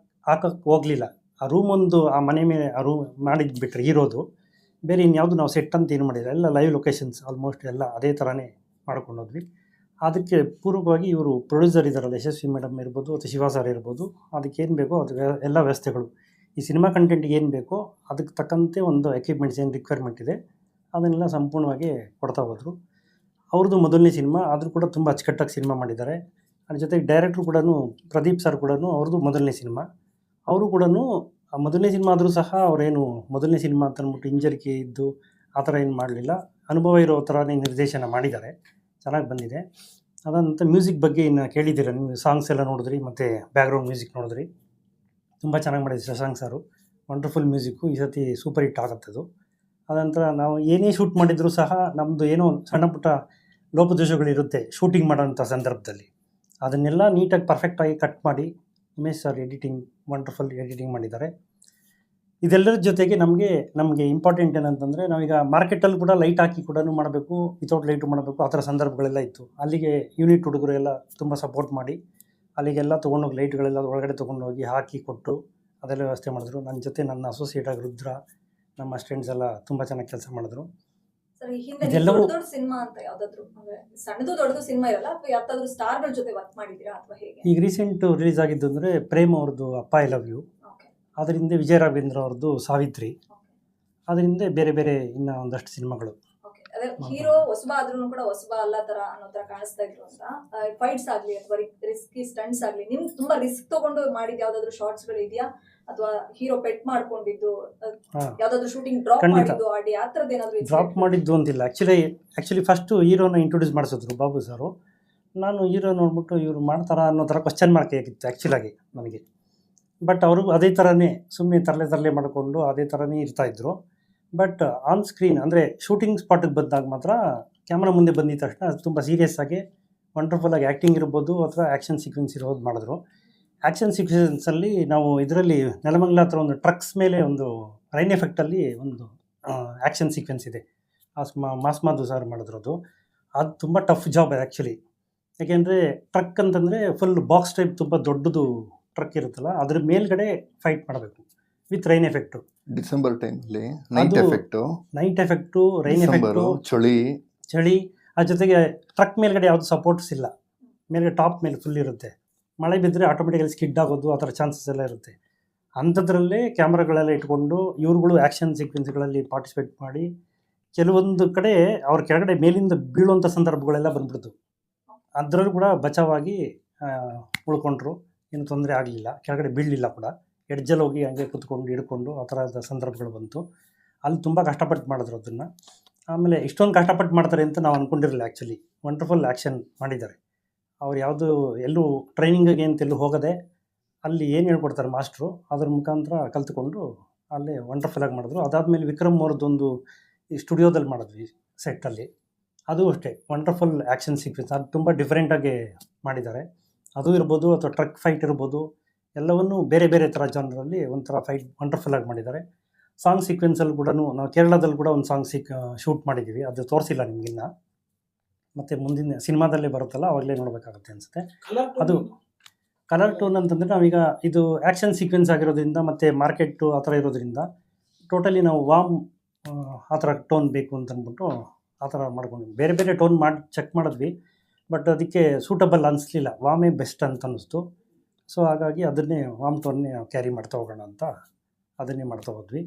Speaker 4: ಹಾಕೋಕ್ಕೆ ಹೋಗಲಿಲ್ಲ. ಆ ರೂಮ್ ಒಂದು, ಆ ಮನೆ ಮೇಲೆ ಆ ರೂಮ್ ಮಾಡಿದ್ದು ಬಿಟ್ಟರೆ ಇರೋದು, ಬೇರೆ ಇನ್ಯಾವುದು ನಾವು ಸೆಟ್ ಅಂತ ಏನು ಮಾಡಿಲ್ಲ, ಎಲ್ಲ ಲೈವ್ ಲೊಕೇಶನ್ಸ್ ಆಲ್ಮೋಸ್ಟ್ ಎಲ್ಲ ಅದೇ ಥರನೇ ಮಾಡ್ಕೊಂಡೋದ್ವಿ. ಅದಕ್ಕೆ ಪೂರ್ವಕವಾಗಿ ಇವರು ಪ್ರೊಡ್ಯೂಸರ್ ಇದ್ದಾರಲ್ಲ, ಯಶಸ್ವಿ ಮೇಡಮ್ ಇರ್ಬೋದು ಅಥವಾ ಶಿವ ಸರ್ ಇರ್ಬೋದು, ಅದಕ್ಕೆ ಏನು ಬೇಕೋ ಅದು ಎಲ್ಲ ವ್ಯವಸ್ಥೆಗಳು, ಈ ಸಿನಿಮಾ ಕಂಟೆಂಟಿಗೆ ಏನು ಬೇಕೋ ಅದಕ್ಕೆ ತಕ್ಕಂತೆ ಒಂದು ಎಕ್ವಿಪ್ಮೆಂಟ್ಸ್ ಏನು ರಿಕ್ವೈರ್ಮೆಂಟ್ ಇದೆ ಅದನ್ನೆಲ್ಲ ಸಂಪೂರ್ಣವಾಗಿ ಕೊಡ್ತಾ ಹೋದರು. ಅವ್ರದ್ದು ಮೊದಲನೇ ಸಿನಿಮಾ ಆದರೂ ಕೂಡ ತುಂಬ ಅಚ್ಚುಕಟ್ಟಾಗಿ ಸಿನಿಮಾ ಮಾಡಿದ್ದಾರೆ. ಅದ್ರ ಜೊತೆಗೆ ಡೈರೆಕ್ಟ್ರು ಕೂಡ ಪ್ರದೀಪ್ ಸರ್ ಕೂಡ ಅವ್ರದ್ದು ಮೊದಲನೇ ಸಿನಿಮಾ, ಅವರು ಕೂಡ ಆ ಮೊದಲನೇ ಸಿನಿಮಾ ಆದರೂ ಸಹ ಅವರೇನು ಮೊದಲನೇ ಸಿನಿಮಾ ಅಂತ ಅಂದ್ಬಿಟ್ಟು ಹಿಂಜರಿಕೆ ಇದ್ದು ಆ ಥರ ಏನು ಮಾಡಲಿಲ್ಲ, ಅನುಭವ ಇರೋ ಥರನೇ ನಿರ್ದೇಶನ ಮಾಡಿದ್ದಾರೆ, ಚೆನ್ನಾಗಿ ಬಂದಿದೆ. ಅದಂತ ಮ್ಯೂಸಿಕ್ ಬಗ್ಗೆ ಇನ್ನು ಕೇಳಿದ್ದೀರ ನೀವು, ಸಾಂಗ್ಸ್ ಎಲ್ಲ ನೋಡಿದ್ರಿ ಮತ್ತು ಬ್ಯಾಕ್ಗ್ರೌಂಡ್ ಮ್ಯೂಸಿಕ್ ನೋಡಿದ್ರಿ, ತುಂಬ ಚೆನ್ನಾಗಿ ಮಾಡಿದ್ರು ಶಶಾಂಕ್ ಸರು, ವಂಡರ್ಫುಲ್ ಮ್ಯೂಸಿಕ್ಕು, ಈ ಸತಿ ಸೂಪರ್ ಹಿಟ್ ಆಗುತ್ತದು. ಅದಂತರ ನಾವು ಏನೇ ಶೂಟ್ ಮಾಡಿದರೂ ಸಹ ನಮ್ಮದು ಏನೋ ಸಣ್ಣ ಪುಟ್ಟ ಲೋಪದೋಷಗಳಿರುತ್ತೆ ಶೂಟಿಂಗ್ ಮಾಡೋಂಥ ಸಂದರ್ಭದಲ್ಲಿ, ಅದನ್ನೆಲ್ಲ ನೀಟಾಗಿ ಪರ್ಫೆಕ್ಟಾಗಿ ಕಟ್ ಮಾಡಿ Umesh sir editing wonderful editing ಮಾಡಿದ್ದಾರೆ. ಇದೆಲ್ಲರ ಜೊತೆಗೆ ನಮಗೆ ಇಂಪಾರ್ಟೆಂಟ್ ಏನಂತಂದರೆ, ನಾವೀಗ ಮಾರ್ಕೆಟಲ್ಲಿ ಕೂಡ ಲೈಟ್ ಹಾಕಿ ಕೂಡ ಮಾಡಬೇಕು, ವಿತೌಟ್ ಲೈಟು ಮಾಡಬೇಕು, ಆ ಥರ ಸಂದರ್ಭಗಳೆಲ್ಲ ಇತ್ತು. ಅಲ್ಲಿಗೆ ಯೂನಿಟ್ ಹುಡುಗರು ಎಲ್ಲ ತುಂಬ ಸಪೋರ್ಟ್ ಮಾಡಿ ಅಲ್ಲಿಗೆಲ್ಲ ತೊಗೊಂಡೋಗಿ ಲೈಟ್ಗಳೆಲ್ಲ ಒಳಗಡೆ ತೊಗೊಂಡೋಗಿ ಹಾಕಿ ಕೊಟ್ಟು ಅದೆಲ್ಲ ವ್ಯವಸ್ಥೆ ಮಾಡಿದ್ರು. ನನ್ನ ಜೊತೆ ನನ್ನ ಅಸೋಸಿಯೇಟ್ ಆಗಿ ರುದ್ರ, ನಮ್ಮ ಸ್ಟೂಡೆಂಟ್ಸ್ ಎಲ್ಲ ತುಂಬ ಚೆನ್ನಾಗಿ ಕೆಲಸ ಮಾಡಿದ್ರು.
Speaker 2: ಸರ್, ಈ ಹಿಂದೆ
Speaker 4: ಇದೆಲ್ಲವೂ
Speaker 2: ದೊಡ್ಡ ಸಿನಿಮಾ ಅಂತ ಯಾವ್ದಾದ್ರು ಅಂದ್ರೆ ಸಣ್ಣದು ದೊಡ್ಡದು ಸಿನಿಮಾ ಇರಲ್ಲ, ಅಥವಾ ಯಾವ್ದಾದ್ರು ಸ್ಟಾರ್ಗಳ ಜೊತೆ ವರ್ಕ್ ಮಾಡಿದ್ದೀರಾ ಅಥವಾ ಹೇಗೆ?
Speaker 4: ಈಗ ರೀಸೆಂಟ್ ರಿಲೀಸ್ ಆಗಿದ್ದು ಅಂದರೆ ಪ್ರೇಮ್ ಅವ್ರದ್ದು ಅಪ್ಪ ಐ ಲವ್ ಯು,
Speaker 2: ಓಕೆ
Speaker 4: ಅದರಿಂದ ವಿಜಯ ರಾಘವೇಂದ್ರ ಅವ್ರದ್ದು ಸಾವಿತ್ರಿ, ಅದರಿಂದ ಬೇರೆ ಬೇರೆ ಇನ್ನೂ ಒಂದಷ್ಟು ಸಿನಿಮಾಗಳು.
Speaker 2: ಓಕೆ, ಅದೇ ಹೀರೋ ಹೊಸಬ ಆದ್ರೂ ಕೂಡ ಹೊಸಬ ಅಲ್ಲ ತರ ಅನ್ನೋ ತರ ಕಾಣಿಸ್ತಾ ಇದ್ರು ಅಂತ. ಫೈಟ್ಸ್ ಆಗ್ಲಿ ಅಥವಾ ರಿಸ್ಕಿ ಸ್ಟಂಟ್ಸ್ ಆಗ್ಲಿ, ನಿಮ್ ತುಂಬಾ ರಿಸ್ಕ್ ತಗೊಂಡು ಮಾಡಿದ ಯಾವ್ದಾದ್ರು ಶಾರ್ಟ್ಸ್ ಗಳು ಇದೆಯಾ, ಅಥವಾ ಹೀರೋ ಪೆಟ್ ಮಾಡ್ಕೊಂಡಿದ್ದು ಯಾವ್ದಾದ್ರು ಶೂಟಿಂಗ್ ಡ್ರಾಪ್
Speaker 4: ಖಂಡಿತ.
Speaker 2: ಮಾಡಿದ್ದು ಆಡಿ ಆ ಥರದ್ದು ಏನಾದ್ರು
Speaker 4: ಡ್ರಾಪ್ ಮಾಡಿದ್ದು ಅಂತಿಲ್ಲ. ಆ್ಯಕ್ಚುಲಿ ಫಸ್ಟು ಹೀರೋನ ಇಂಟ್ರೊಡ್ಯೂಸ್ ಮಾಡಿಸಿದ್ರು ಬಾಬು ಸರು. ನಾನು ಹೀರೋ ನೋಡ್ಬಿಟ್ಟು ಇವ್ರು ಮಾಡ್ತಾರಾ ಅನ್ನೋ ಥರ ಕ್ವಶನ್ ಮಾರ್ಕ್ ಆಗಿತ್ತು ಆ್ಯಕ್ಚುಲಾಗಿ ನನಗೆ. ಬಟ್ ಅವರು ಅದೇ ಥರನೇ ಸುಮ್ಮನೆ ತರಲೆ ಮಾಡಿಕೊಂಡು ಅದೇ ಥರನೇ ಇರ್ತಾಯಿದ್ರು. ಬಟ್ ಆನ್ ಸ್ಕ್ರೀನ್ ಅಂದರೆ ಶೂಟಿಂಗ್ ಸ್ಪಾಟಿಗೆ ಬಂದಾಗ ಮಾತ್ರ ಕ್ಯಾಮ್ರಾ ಮುಂದೆ ಬಂದಿದ ತಕ್ಷಣ ತುಂಬ ಸೀರಿಯಸ್ ಆಗಿ ವಂಡರ್ಫುಲ್ಲಾಗಿ ಆ್ಯಕ್ಟಿಂಗ್ ಇರ್ಬೋದು ಅಥವಾ ಆ್ಯಕ್ಷನ್ ಸೀಕ್ವೆನ್ಸ್ ಇರೋದು ಮಾಡಿದ್ರು. ಆ್ಯಕ್ಷನ್ ಸೀಕ್ವೆನ್ಸಲ್ಲಿ ನಾವು ಇದರಲ್ಲಿ ನೆಲಮಂಗಲ ಹತ್ರ ಒಂದು ಟ್ರಕ್ಸ್ ಮೇಲೆ ಒಂದು ರೈನ್ ಎಫೆಕ್ಟಲ್ಲಿ ಒಂದು ಆ್ಯಕ್ಷನ್ ಸೀಕ್ವೆನ್ಸ್ ಇದೆ, ಮಾಸ್ಮಾಧು ಸರ್ ಮಾಡಿದ್ರು. ಅದು ತುಂಬ ಟಫ್ ಜಾಬ್ ಆ್ಯಕ್ಚುಲಿ. ಯಾಕೆಂದರೆ ಟ್ರಕ್ ಅಂತಂದರೆ ಫುಲ್ ಬಾಕ್ಸ್ ಟೈಪ್ ತುಂಬ ದೊಡ್ಡದು ಟ್ರಕ್ ಇರುತ್ತಲ್ಲ, ಅದ್ರ ಮೇಲ್ಗಡೆ ಫೈಟ್ ಮಾಡಬೇಕು ವಿತ್ ರೈನ್ ಎಫೆಕ್ಟು.
Speaker 1: ಡಿಸೆಂಬರ್ ಟೈಮಲ್ಲಿ ನೈಟ್ ಎಫೆಕ್ಟು,
Speaker 4: ರೈನ್ ಎಫೆಕ್ಟು,
Speaker 1: ಚಳಿ,
Speaker 4: ಆ ಜೊತೆಗೆ ಟ್ರಕ್ ಮೇಲ್ಗಡೆ ಯಾವುದು ಸಪೋರ್ಟ್ಸ್ ಇಲ್ಲ, ಮೇಲ್ಗಡೆ ಟಾಪ್ ಮೇಲೆ ಫುಲ್ ಇರುತ್ತೆ. ಮಳೆ ಬಿದ್ದರೆ ಆಟೋಮೆಟಿಕಲಿ ಸ್ಕಿಡ್ ಆಗೋದು ಆ ಥರ ಚಾನ್ಸಸ್ ಎಲ್ಲ ಇರುತ್ತೆ. ಅಂಥದ್ರಲ್ಲೇ ಕ್ಯಾಮ್ರಾಗಳೆಲ್ಲ ಇಟ್ಕೊಂಡು ಇವ್ರುಗಳು ಆ್ಯಕ್ಷನ್ ಸೀಕ್ವೆನ್ಸ್ಗಳಲ್ಲಿ ಪಾರ್ಟಿಸಿಪೇಟ್ ಮಾಡಿ ಕೆಲವೊಂದು ಕಡೆ ಅವ್ರ ಕೆಳಗಡೆ ಮೇಲಿಂದ ಬೀಳುವಂಥ ಸಂದರ್ಭಗಳೆಲ್ಲ ಬಂದ್ಬಿಡ್ತು. ಅದರಲ್ಲೂ ಕೂಡ ಬಚಾವಾಗಿ ಉಳ್ಕೊಂಡ್ರು, ಏನು ತೊಂದರೆ ಆಗಲಿಲ್ಲ, ಕೆಳಗಡೆ ಬೀಳಲಿಲ್ಲ ಕೂಡ. ಎಡ್ಜಲ್ಲಿ ಹೋಗಿ ಹಂಗೆ ಕುತ್ಕೊಂಡು ಹಿಡ್ಕೊಂಡು ಆ ಥರದ ಸಂದರ್ಭಗಳು ಬಂತು. ಅಲ್ಲಿ ತುಂಬ ಕಷ್ಟಪಟ್ಟು ಮಾಡಿದ್ರು ಅದನ್ನು. ಆಮೇಲೆ ಇಷ್ಟೊಂದು ಕಷ್ಟಪಟ್ಟು ಮಾಡ್ತಾರೆ ಅಂತ ನಾವು ಅಂದ್ಕೊಂಡಿರಲಿಲ್ಲ. ಆ್ಯಕ್ಚುಲಿ ವಂಡರ್ಫುಲ್ ಆ್ಯಕ್ಷನ್ ಮಾಡಿದ್ದಾರೆ ಅವ್ರು. ಯಾವುದು ಎಲ್ಲೂ ಟ್ರೈನಿಂಗಿಗೆ ಅಂತ ಎಲ್ಲೂ ಹೋಗದೆ ಅಲ್ಲಿ ಏನು ಹೇಳ್ಕೊಡ್ತಾರೆ ಮಾಸ್ಟ್ರು ಅದ್ರ ಮುಖಾಂತರ ಕಲ್ತ್ಕೊಂಡು ಅಲ್ಲೇ ವಂಡರ್ಫುಲ್ಲಾಗಿ ಮಾಡಿದ್ರು. ಅದಾದಮೇಲೆ ವಿಕ್ರಮ್ ಅವ್ರದ್ದೊಂದು ಈ ಸ್ಟುಡಿಯೋದಲ್ಲಿ ಮಾಡಿದ್ವಿ ಸೆಟ್ಟಲ್ಲಿ, ಅದು ಅಷ್ಟೇ ವಂಡರ್ಫುಲ್ ಆ್ಯಕ್ಷನ್ ಸೀಕ್ವೆನ್ಸ್. ಅದು ತುಂಬ ಡಿಫ್ರೆಂಟಾಗಿ ಮಾಡಿದ್ದಾರೆ. ಅದು ಇರ್ಬೋದು ಅಥವಾ ಟ್ರಕ್ ಫೈಟ್ ಇರ್ಬೋದು, ಎಲ್ಲವನ್ನೂ ಬೇರೆ ಬೇರೆ ಥರ ಜಾನರಲ್ಲಿ ಒಂಥರ ಫೈಟ್ ವಂಡರ್ಫುಲ್ಲಾಗಿ ಮಾಡಿದ್ದಾರೆ. ಸಾಂಗ್ ಸೀಕ್ವೆನ್ಸಲ್ಲಿ ಕೂಡ ನಾವು ಕೇರಳದಲ್ಲಿ ಕೂಡ ಒಂದು ಸಾಂಗ್ ಶೂಟ್ ಮಾಡಿದ್ದೀವಿ, ಅದು ತೋರಿಸಿಲ್ಲ ನಿಮಗಿನ್ನ. ಮತ್ತು ಮುಂದಿನ ಸಿನಿಮಾದಲ್ಲೇ ಬರುತ್ತಲ್ಲ ಅವಾಗಲೇ ನೋಡಬೇಕಾಗುತ್ತೆ ಅನಿಸುತ್ತೆ. ಅದು ಕಲರ್ ಟೋನ್ ಅಂತಂದರೆ ನಾವೀಗ ಇದು ಆ್ಯಕ್ಷನ್ ಸೀಕ್ವೆನ್ಸ್ ಆಗಿರೋದ್ರಿಂದ ಮತ್ತು ಮಾರ್ಕೆಟು ಆ ಥರ ಇರೋದ್ರಿಂದ ಟೋಟಲಿ ನಾವು ವಾಮ್ ಆ ಥರ ಟೋನ್ ಬೇಕು ಅಂತ ಅಂದ್ಬಿಟ್ಟು ಆ ಥರ ಮಾಡ್ಕೊಂಡ್ವಿ. ಬೇರೆ ಬೇರೆ ಟೋನ್ ಮಾಡಿ ಚೆಕ್ ಮಾಡಿದ್ವಿ, ಬಟ್ ಅದಕ್ಕೆ ಸೂಟಬಲ್ ಅನಿಸ್ಲಿಲ್ಲ. ವಾಮೇ ಬೆಸ್ಟ್ ಅಂತ ಅನ್ನಿಸ್ತು. ಸೊ ಹಾಗಾಗಿ ಅದನ್ನೇ ವಾಮ್ ಟೋನ್ನೇ ಕ್ಯಾರಿ ಮಾಡ್ತಾ ಹೋಗೋಣ ಅಂತ ಅದನ್ನೇ ಮಾಡ್ತಾ ಹೋದ್ವಿ.